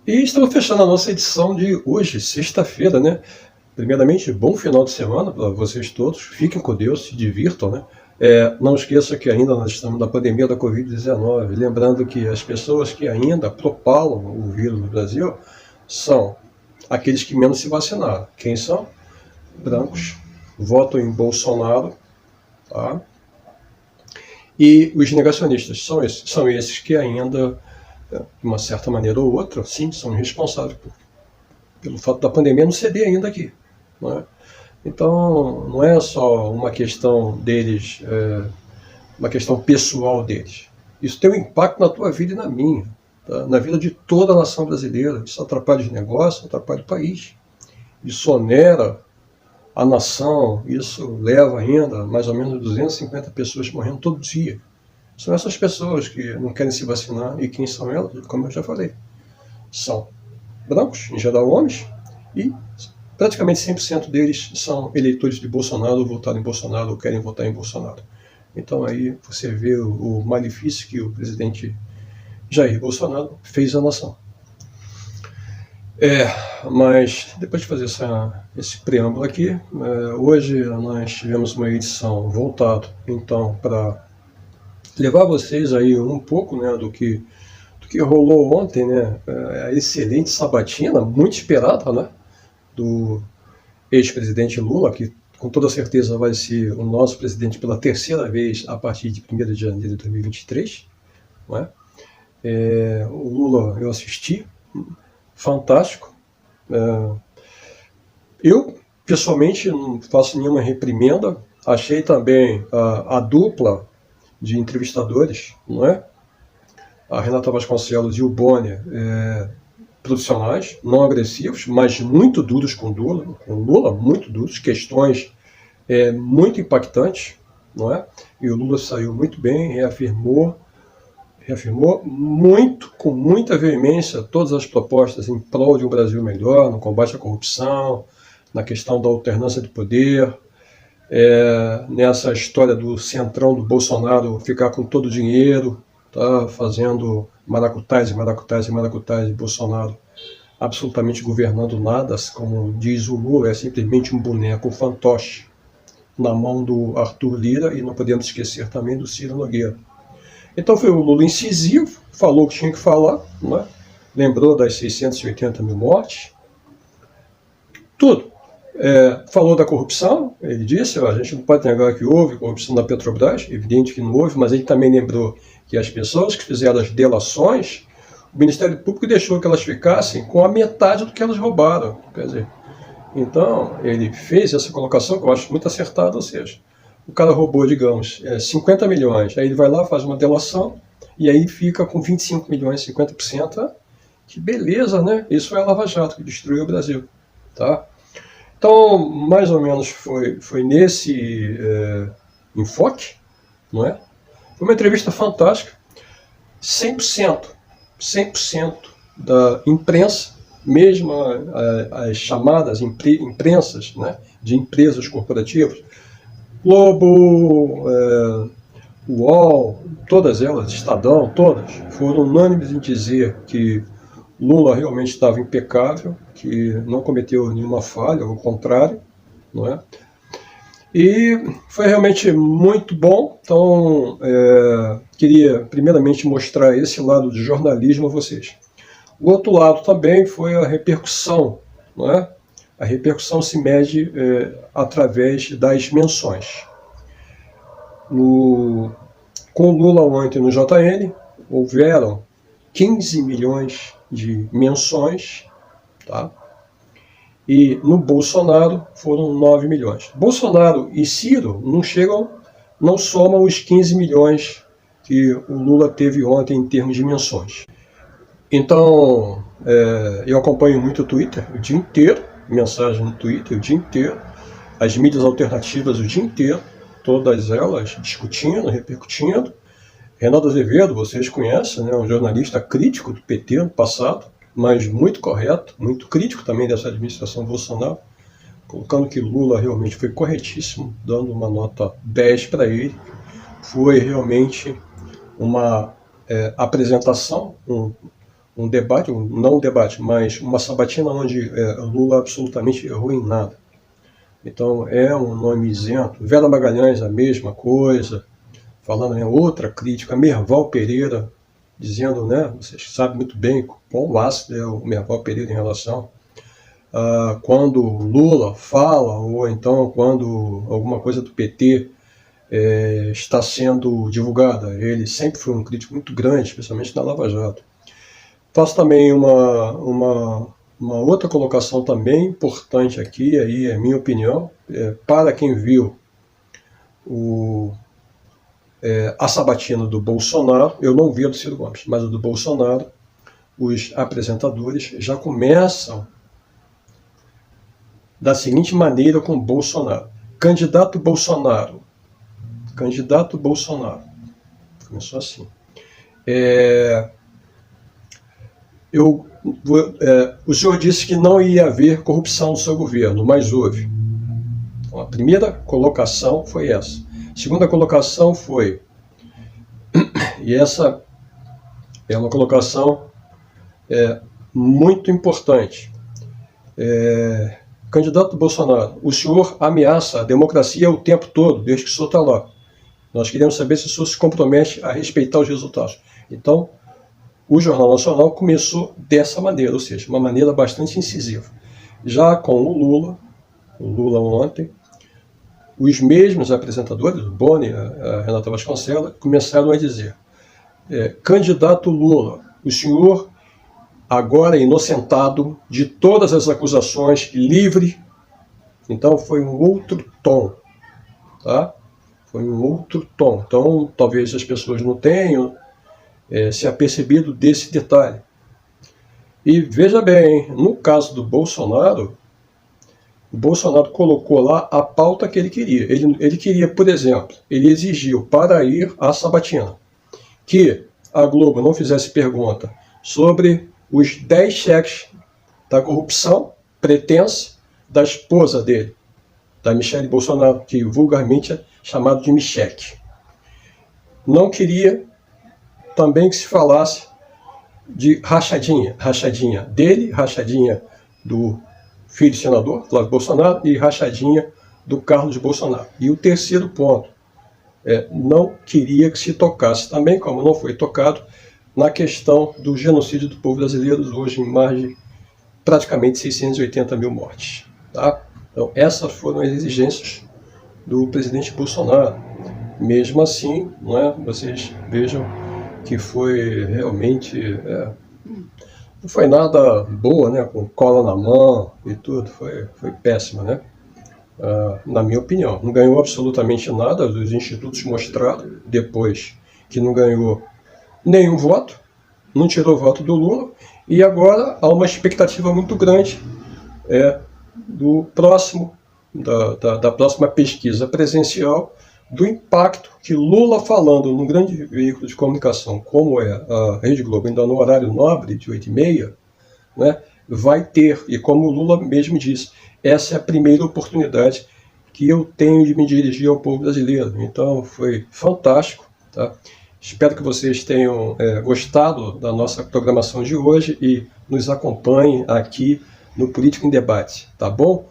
E estamos fechando a nossa edição de hoje, sexta-feira, né? Primeiramente, bom final de semana para vocês todos. Fiquem com Deus, se divirtam, né? Não esqueça que ainda nós estamos na pandemia da Covid-19. Lembrando que as pessoas que ainda propalam o vírus no Brasil são aqueles que menos se vacinaram. Quem são? Brancos, votam em Bolsonaro, tá? E os negacionistas são esses que ainda, de uma certa maneira ou outra, sim, são responsáveis pelo fato da pandemia não ceder ainda aqui. Não é? Então, não é só uma questão deles, uma questão pessoal deles. Isso tem um impacto na tua vida e na minha, tá? Na vida de toda a nação brasileira. Isso atrapalha os negócios, atrapalha o país. Isso onera a nação, isso leva ainda mais ou menos 250 pessoas morrendo todo dia. São essas pessoas que não querem se vacinar. E quem são elas? Como eu já falei, são brancos, em geral homens, e praticamente 100% deles são eleitores de Bolsonaro, ou votaram em Bolsonaro, ou querem votar em Bolsonaro. Então aí você vê o malefício que o presidente Jair Bolsonaro fez à nação. Mas depois de fazer esse preâmbulo aqui, hoje nós tivemos uma edição voltada então para levar vocês aí um pouco, né, do que rolou ontem, né, a excelente sabatina, muito esperada, né, do ex-presidente Lula, que com toda certeza vai ser o nosso presidente pela terceira vez a partir de 1º de janeiro de 2023. Não é? O Lula eu assisti, fantástico. Eu, pessoalmente, não faço nenhuma reprimenda. Achei também a dupla de entrevistadores, não é? A Renata Vasconcelos e o Bonner, profissionais, não agressivos, mas muito duros com Lula, muito duros, questões muito impactantes, não é? E o Lula saiu muito bem, reafirmou muito, com muita veemência, todas as propostas em prol de um Brasil melhor, no combate à corrupção, na questão da alternância de poder, nessa história do centrão do Bolsonaro ficar com todo o dinheiro, tá, fazendo maracutais e Bolsonaro absolutamente governando nada, como diz o Lula, é simplesmente um boneco, um fantoche na mão do Arthur Lira, e não podemos esquecer também do Ciro Nogueira. Então foi o Lula incisivo, falou o que tinha que falar, né? Lembrou das 680 mil mortes, tudo. Falou da corrupção, ele disse, a gente não pode negar que houve corrupção na Petrobras, evidente que não houve, mas ele também lembrou que as pessoas que fizeram as delações, o Ministério Público deixou que elas ficassem com a metade do que elas roubaram. Quer dizer, então ele fez essa colocação que eu acho muito acertada, ou seja, o cara roubou, digamos, 50 milhões, aí ele vai lá, faz uma delação, e aí fica com 25 milhões, 50%, que beleza, né? Isso é a Lava Jato, que destruiu o Brasil, tá? Então, mais ou menos foi nesse enfoque, não é? Foi uma entrevista fantástica, 100% da imprensa, mesmo as chamadas imprensas, né, de empresas corporativas, Globo, UOL, todas elas, Estadão, todas, foram unânimes em dizer que Lula realmente estava impecável, que não cometeu nenhuma falha, ao contrário, não é? E foi realmente muito bom. Então, queria primeiramente mostrar esse lado do jornalismo a vocês. O outro lado também foi a repercussão, não é? A repercussão se mede através das menções. Com Lula ontem no JN, houveram 15 milhões de menções, tá? E no Bolsonaro foram 9 milhões. Bolsonaro e Ciro não somam os 15 milhões que o Lula teve ontem em termos de menções. Então, eu acompanho muito o Twitter o dia inteiro, mensagem no Twitter o dia inteiro, as mídias alternativas o dia inteiro, todas elas discutindo, repercutindo. Renato Azevedo, vocês conhecem, né, um jornalista crítico do PT no passado, mas muito correto, muito crítico também dessa administração Bolsonaro, colocando que Lula realmente foi corretíssimo, dando uma nota 10 para ele. Foi realmente uma apresentação, um debate, não um debate, mas uma sabatina onde Lula absolutamente errou em nada. Então é um nome isento. Vera Magalhães, a mesma coisa, falando, né, outra crítica. Merval Pereira, dizendo, né, vocês sabem muito bem quão ácido é o Merval Pereira em relação quando Lula fala, ou então quando alguma coisa do PT está sendo divulgada. Ele sempre foi um crítico muito grande, especialmente na Lava Jato. Faço também uma outra colocação também importante aqui, aí é minha opinião, para quem viu a sabatina do Bolsonaro, eu não vi a do Ciro Gomes, mas a do Bolsonaro, os apresentadores já começam da seguinte maneira com Bolsonaro. Candidato Bolsonaro. Começou assim. O senhor disse que não ia haver corrupção no seu governo, mas houve. Então, a primeira colocação foi essa. A segunda colocação foi, e essa é uma colocação muito importante. Candidato Bolsonaro, o senhor ameaça a democracia o tempo todo, desde que o senhor está lá. Nós queremos saber se o senhor se compromete a respeitar os resultados. Então, o Jornal Nacional começou dessa maneira, ou seja, uma maneira bastante incisiva. Já com o Lula ontem, os mesmos apresentadores, o Boni, a Renata Vasconcelos, começaram a dizer: candidato Lula, o senhor agora é inocentado de todas as acusações, livre. Então foi um outro tom, tá? Foi um outro tom. Então talvez as pessoas não tenham se apercebido desse detalhe. E veja bem, no caso do Bolsonaro, o Bolsonaro colocou lá a pauta que ele queria. Ele queria, por exemplo, ele exigiu para ir à sabatina que a Globo não fizesse pergunta sobre os 10 cheques da corrupção pretensa da esposa dele, da Michele Bolsonaro, que vulgarmente é chamado de Micheque. Não queria também que se falasse de rachadinha dele, rachadinha do filho do senador, Flávio Bolsonaro, e rachadinha do Carlos Bolsonaro. E o terceiro ponto, não queria que se tocasse também, como não foi tocado, na questão do genocídio do povo brasileiro, hoje em mais de praticamente 680 mil mortes. Tá? Então, essas foram as exigências do presidente Bolsonaro. Mesmo assim, não é? Vocês vejam que foi realmente... não foi nada boa, né? Com cola na mão e tudo, foi péssima, né? Na minha opinião. Não ganhou absolutamente nada, os institutos mostraram depois que não ganhou nenhum voto, não tirou o voto do Lula, e agora há uma expectativa muito grande do próximo, da próxima pesquisa presencial, do impacto que Lula falando num grande veículo de comunicação, como é a Rede Globo, ainda no horário nobre de 8h30, né, vai ter, e como o Lula mesmo disse, essa é a primeira oportunidade que eu tenho de me dirigir ao povo brasileiro. Então foi fantástico, tá? Espero que vocês tenham gostado da nossa programação de hoje e nos acompanhem aqui no Política em Debate, tá bom?